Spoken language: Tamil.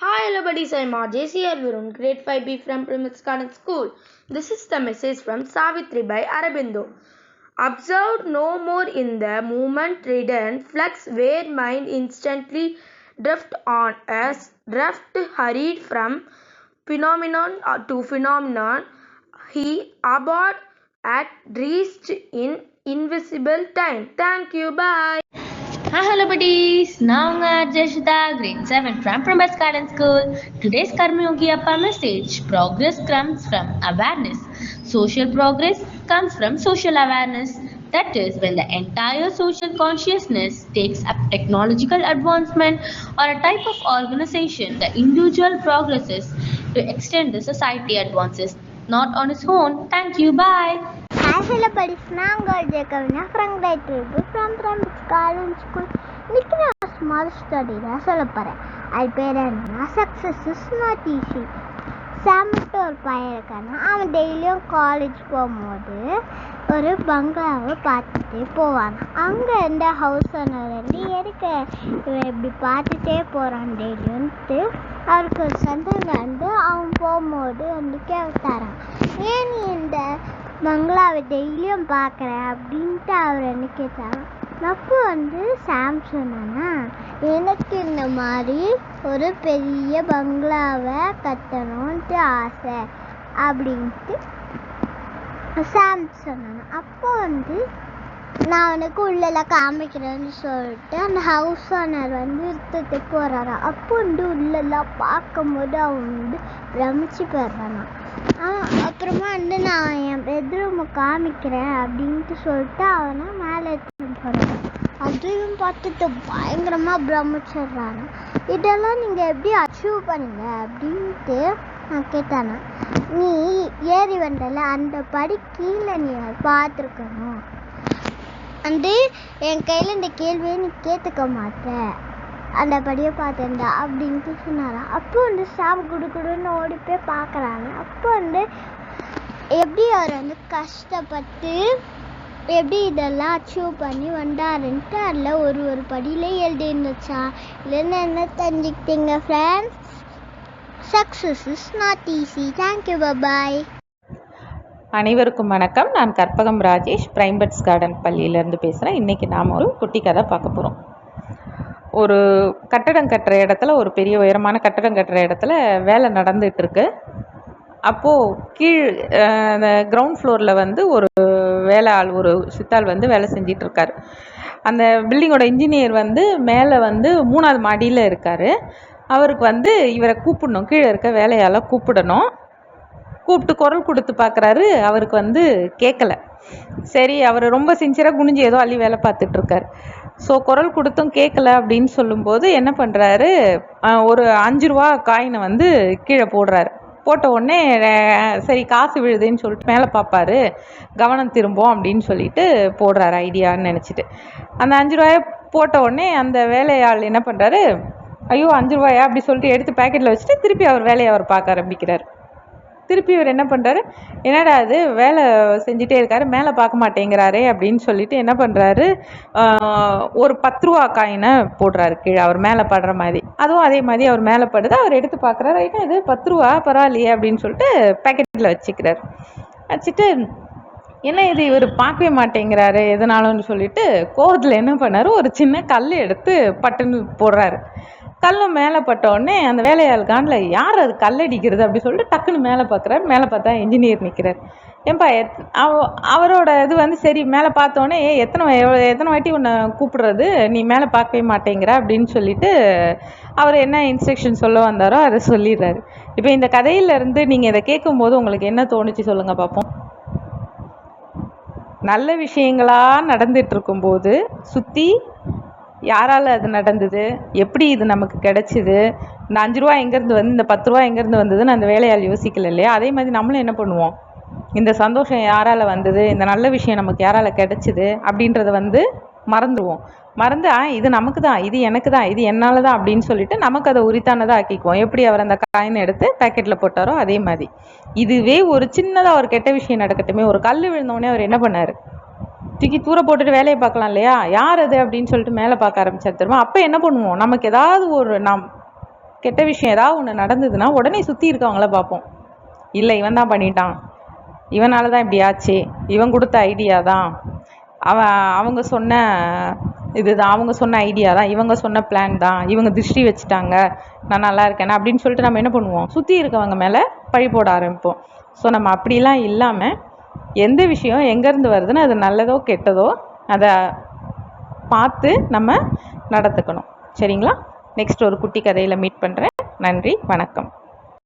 Hi, hello buddies. I'm RJC Arvirun, grade 5B from Primus Garden School. This is the message from Savitri by Arabindo. Observed no more in the moment ridden flux where mind instantly drift on as drift hurried from phenomenon to phenomenon. He abode at reached in invisible time. Thank you. Bye. Hi, hello buddies. Now I'm Jeshita, grade 7 from Prabhas Garden School. Today's Karma Yogi Appa message: progress comes from awareness. Social progress comes from social awareness. That is, when the entire social consciousness takes up technological advancement or a type of organization, the individual progresses to extend the society advances, not on its own. Thank you. Bye. Hi, hello buddies. நான் உங்கள் ஜெகவினா from grade 12 from Prambit Garden School. இன்னைக்கு நான் ஸ்மால் ஸ்டடி தான் சொல்ல போகிறேன். அது பேர் என்ன? Success is not easy. சாமிட்டு ஒரு பையன் இருக்கானா, அவன் டெய்லியும் காலேஜ் போகும்போது ஒரு பங்களாவை பார்த்துட்டே போவான். அங்கே இருந்த ஹவுஸ் ஓனர் வந்து எதுக்கு இவன் இப்படி பார்த்துட்டே போகிறான் டெய்லியும்ட்டு அவருக்கு ஒரு சந்தேகம் வந்து அவன் போகும்போது வந்து கேட்டாரான், ஏன் நீ இந்த பங்களாவை டெய்லியும் பார்க்குறேன் அப்படின்ட்டு அவர் என்ன கேட்டார். அப்போ வந்து சாம் சொன்னானா, எனக்கு இந்த மாதிரி ஒரு பெரிய பங்களாவை கட்டணும்ட்டு ஆசை அப்படின்ட்டு சாம் சொன்னானா. அப்போ வந்து நான் அவனுக்கு உள்ளெல்லாம் காமிக்கிறேன்னு சொல்லிட்டு அந்த ஹவுஸ் ஓனர் வந்து எடுத்துட்டு போகிறாரா. அப்போ வந்து உள்ளெல்லாம் பார்க்கும்போது அவன் வந்து பிரமிச்சு போயிடுறானா. அப்புறமா வந்து நான் என் பெட்ரூமை காமிக்கிறேன் அப்படின்ட்டு சொல்லிட்டு அவனை மேலே எடுத்துட்டு போகிறான். அதையும் பார்த்துட்டு பயங்கரமாக பிரமிச்சிடுறாங்க. இதெல்லாம் நீங்கள் எப்படி அச்சீவ் பண்ணீங்க அப்படின்ட்டு நான் கேட்டானா. நீ ஏறி வந்தல அந்த படி கீழே நீ பார்த்துருக்கணும், வந்து என் கையில் இந்த கேள்வியை நீ கேட்டுக்க மாட்டேன், அந்த படியை பார்த்துருந்தா அப்படின்ட்டு சொன்னாராம். அப்போ வந்து சாம் குடுன்னு ஓடி போய் பார்க்குறாங்க. அப்போ வந்து எப்படி அவர் வந்து கஷ்டப்பட்டு எப்படி இதெல்லாம் அச்சீவ் பண்ணி வந்தாருன்ட்டு அதில் ஒரு படியில் எழுதி இருந்துச்சா. இல்லைன்னு என்ன தெரிஞ்சுக்கிட்டீங்க friends? Success is not easy. Thank you, bye. அனைவருக்கும் வணக்கம். நான் கற்பகம் ராஜேஷ், பிரைம்பட்ஸ் கார்டன் பள்ளியிலேருந்து பேசுகிறேன். இன்றைக்கி நாம் ஒரு குட்டி கதை பார்க்க போகிறோம். ஒரு கட்டடம் கட்டுற இடத்துல, ஒரு பெரிய உயரமான கட்டடம் கட்டுற இடத்துல வேலை நடந்துகிட்ருக்கு. அப்போது அந்த கிரவுண்ட் ஃப்ளோரில் வந்து ஒரு வேலை ஆள், ஒரு சித்தாள் வந்து வேலை செஞ்சிட்ருக்கார். அந்த பில்டிங்கோட இன்ஜினியர் வந்து மேலே வந்து 3வது மாடியில் இருக்கார். அவருக்கு வந்து இவரை கூப்பிடணும், கீழே இருக்க வேலையால் கூப்பிடணும். கூப்பிட்டு குரல் கொடுத்து பார்க்குறாரு, அவருக்கு வந்து கேட்கல. சரி, அவர் ரொம்ப சின்சியராக குனிஞ்சு ஏதோ அள்ளி வேலை பார்த்துட்ருக்கார். ஸோ குரல் கொடுத்தும் கேட்கல அப்படின்னு சொல்லும்போது என்ன பண்ணுறாரு, ஒரு 5 ரூபா காயினை வந்து கீழே போடுறாரு. போட்ட உடனே சரி காசு விழுதுன்னு சொல்லிட்டு மேலே பார்ப்பாரு, கவனம் திரும்பும் அப்படின்னு சொல்லிட்டு போடுறாரு ஐடியான்னு நினச்சிட்டு. அந்த 5 ரூபாயை போட்ட உடனே அந்த வேலையாள் என்ன பண்ணுறாரு, ஐயோ 5 ரூபாயா அப்படி சொல்லிட்டு எடுத்து பேக்கெட்டில் வச்சுட்டு திருப்பி அவர் வேலையை அவர் பார்க்க ஆரம்பிக்கிறார். திருப்பி இவர் என்ன பண்ணுறாரு, என்னடா அது வேலை செஞ்சுட்டே இருக்காரு, மேலே பார்க்க மாட்டேங்கிறாரே அப்படின்னு சொல்லிட்டு என்ன பண்ணுறாரு, ஒரு 10 ரூபா காயினை போடுறாரு கீழே அவர் மேலே படுற மாதிரி. அதுவும் அதே மாதிரி அவர் மேலே படுது. அவர் எடுத்து பார்க்குறாரு, ஐயா இது 10 ரூபா பரவாயில்லையே அப்படின்னு சொல்லிட்டு பேக்கெட்டில் வச்சுக்கிறார். வச்சுட்டு என்ன இது இவர் பார்க்கவே மாட்டேங்கிறாரு எதனாலும்னு சொல்லிட்டு கோவத்தில் என்ன பண்ணார், ஒரு சின்ன கல் எடுத்து பட்டுன்னு போடுறாரு. கல் மேலே பட்டோடனே அந்த வேலையாள் காண்டில் யார் அது கல்லடிக்கிறது அப்படி சொல்லிட்டு டக்குன்னு மேலே பார்க்குறாரு. மேலே பார்த்தா இன்ஜினியர் நிற்கிறார். ஏன்பா அவரோட இது வந்து சரி மேலே பார்த்தோன்னே எத்தனை வாட்டி உன்னை கூப்பிடுறது, நீ மேலே பார்க்கவே மாட்டேங்கிற அப்படின்னு சொல்லிட்டு அவர் என்ன இன்ஸ்ட்ரக்ஷன் சொல்ல வந்தாரோ அதை சொல்லிடுறாரு. இப்போ இந்த கதையிலேருந்து நீங்கள் இதை கேட்கும்போது உங்களுக்கு என்ன தோணுச்சு சொல்லுங்கள் பார்ப்போம். நல்ல விஷயங்களாக நடந்துட்டு இருக்கும்போது சுற்றி யாரால் அது நடந்தது, எப்படி இது நமக்கு கிடச்சிது, இந்த 5 ரூபா எங்கேருந்து வந்து இந்த 10 ரூபா எங்கேருந்து வந்ததுன்னு அந்த வேலையால் யோசிக்கல இல்லையா. அதே மாதிரி நம்மளும் என்ன பண்ணுவோம், இந்த சந்தோஷம் யாரால் வந்தது, இந்த நல்ல விஷயம் நமக்கு யாரால் கிடச்சிது அப்படின்றத வந்து மறந்துடுவோம். மறந்து இது நமக்கு தான், இது எனக்கு தான், இது என்னால் தான் அப்படின்னு சொல்லிட்டு நமக்கு அதை உரித்தானதாக ஆக்கிக்குவோம். எப்படி அவர் அந்த காயினை எடுத்து பேக்கெட்டில் போட்டாரோ அதே மாதிரி. இதுவே ஒரு சின்னதாக ஒரு கெட்ட விஷயம் நடக்கட்டுமே, ஒரு கல் விழுந்தோடனே அவர் என்ன பண்ணார், தூக்கி தூர போட்டுட்டு வேலையை பார்க்கலாம் இல்லையா. யார் அது அப்படின்னு சொல்லிட்டு மேலே பார்க்க ஆரம்பிச்சார் தெரியுமா. அப்போ என்ன பண்ணுவோம், நமக்கு ஏதாவது ஒரு கெட்ட விஷயம் ஏதாவது ஒன்று நடந்ததுன்னா உடனே சுற்றி இருக்கவங்கள பார்ப்போம். இல்லை இவன் தான் பண்ணிட்டான், இவனால தான் இப்படி ஆச்சு, இவன் கொடுத்த ஐடியா தான், அவங்க சொன்ன இதுதான், அவங்க சொன்ன ஐடியா தான், இவங்க சொன்ன பிளான் தான், இவங்க திருஷ்டி வச்சுட்டாங்க, நான் நல்லா இருக்கேனா அப்படின்னு சொல்லிட்டு நம்ம என்ன பண்ணுவோம், சுற்றி இருக்கவங்க மேலே பழி போட ஆரம்பிப்போம். ஸோ நம்ம அப்படிலாம் இல்லாமல் எந்த விஷயம் எங்கேருந்து வருதுன்னு அது நல்லதோ கெட்டதோ அதை பார்த்து நம்ம நடந்துக்கணும். சரிங்களா? நெக்ஸ்ட் ஒரு குட்டி கதையில் மீட் பண்ணுறேன். நன்றி, வணக்கம்.